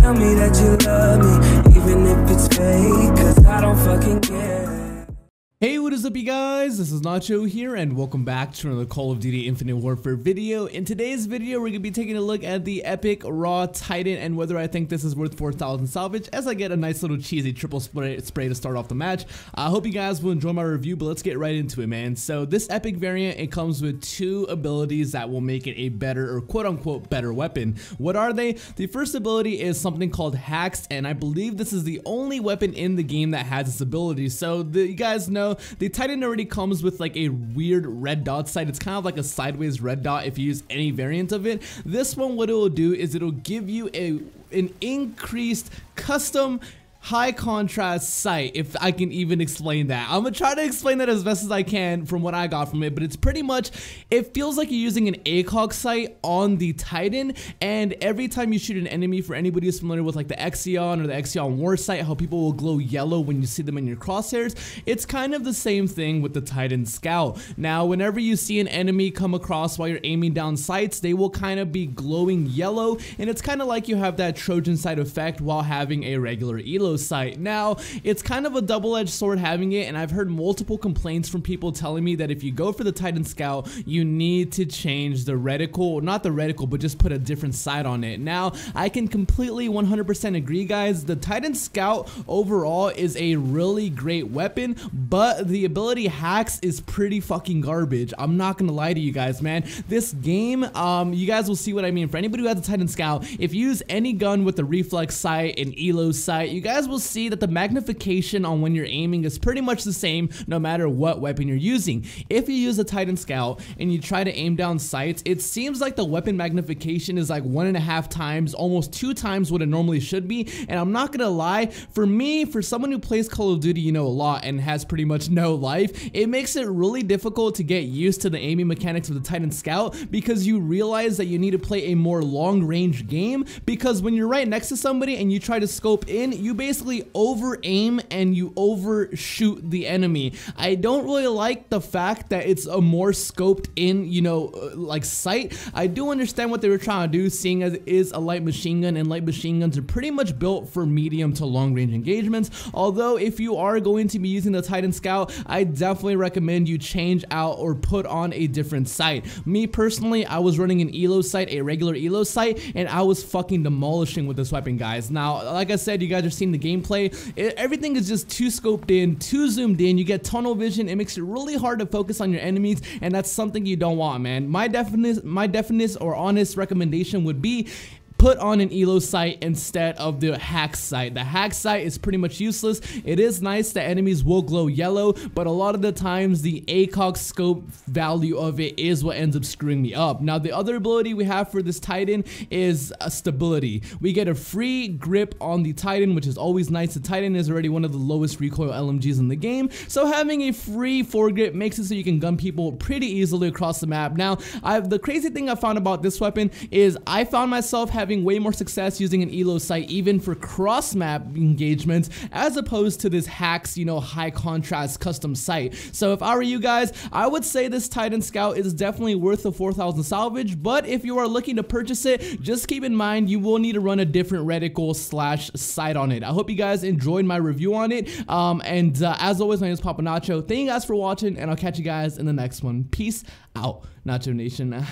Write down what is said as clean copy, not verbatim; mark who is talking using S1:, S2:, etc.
S1: Tell me that you love me, even if it's fake, cause I don't fucking care.
S2: Hey, what is up you guys? This is Nacho here and welcome back to another Call of Duty Infinite Warfare video. In today's video, we're going to be taking a look at the epic raw Titan and whether I think this is worth 4,000 salvage as I get a nice little cheesy triple spray to start off the match. I hope you guys will enjoy my review, but let's get right into it, man. So this epic variant, it comes with two abilities that will make it a better or quote-unquote better weapon. What are they? The first ability is something called HAX, and I believe this is the only weapon in the game that has this ability. So you guys know the Titan already comes with like a weird red dot sight. It's kind of like a sideways red dot if you use any variant of it. This one, what it will do is it'll give you an increased custom high contrast sight, if I can even explain that. I'm gonna try to explain that as best as I can from what I got from it, but it's pretty much, it feels like you're using an ACOG sight on the Titan, and every time you shoot an enemy, for anybody who's familiar with like the Exion or the Exion War sight, how people will glow yellow when you see them in your crosshairs, it's kind of the same thing with the Titan Scout. Now, whenever you see an enemy come across while you're aiming down sights, they will kind of be glowing yellow, and it's kind of like you have that Trojan sight effect while having a regular ELO sight. Now, it's kind of a double-edged sword having it, and I've heard multiple complaints from people telling me that if you go for the Titan Scout, you need to change the reticle, not the reticle, but just put a different sight on it. Now, I can completely 100% agree, guys. The Titan Scout overall is a really great weapon, but the ability HAX is pretty fucking garbage. I'm not gonna lie to you guys, man. This game, you guys will see what I mean. For anybody who has a Titan Scout, if you use any gun with a reflex sight, an ELO sight, you guys will see that the magnification on when you're aiming is pretty much the same no matter what weapon you're using. If you use a Titan Scout and you try to aim down sights, it seems like the weapon magnification is like 1.5 times, almost 2 times what it normally should be. And I'm not gonna lie, for me, for someone who plays Call of Duty, you know, a lot and has pretty much no life, it makes it really difficult to get used to the aiming mechanics of the Titan Scout, because you realize that you need to play a more long range game, because when you're right next to somebody and you try to scope in, you basically over aim and you overshoot the enemy. I don't really like the fact that it's a more scoped in, you know, like sight. I do understand what they were trying to do, seeing as it is a light machine gun, and light machine guns are pretty much built for medium to long range engagements. Although if you are going to be using the Titan Scout, I definitely recommend you change out or put on a different sight. Me personally, I was running an ELO sight, a regular ELO sight, and I was fucking demolishing with this weapon, guys. Now, like I said, you guys are seeing the gameplay. Everything is just too scoped in, too zoomed in. You get tunnel vision. It makes it really hard to focus on your enemies, and that's something you don't want, man. My definite or honest recommendation would be put on an ELO sight instead of the HAX sight. The HAX sight is pretty much useless. It is nice that enemies will glow yellow, but a lot of the times the ACOG scope value of it is what ends up screwing me up. Now, the other ability we have for this Titan is stability. We get a free grip on the Titan, which is always nice. The Titan is already one of the lowest recoil LMGs in the game, so having a free foregrip makes it so you can gun people pretty easily across the map. Now, the crazy thing I found about this weapon is I found myself having way more success using an ELO sight even for cross-map engagements as opposed to this HAX, you know, high contrast custom sight. So if I were you guys, I would say this Titan Scout is definitely worth the 4,000 salvage, but if you are looking to purchase it, just keep in mind you will need to run a different reticle / sight on it. I hope you guys enjoyed my review on it, as always, my name is Papa Nacho. Thank you guys for watching, and I'll catch you guys in the next one. Peace out, Nacho Nation.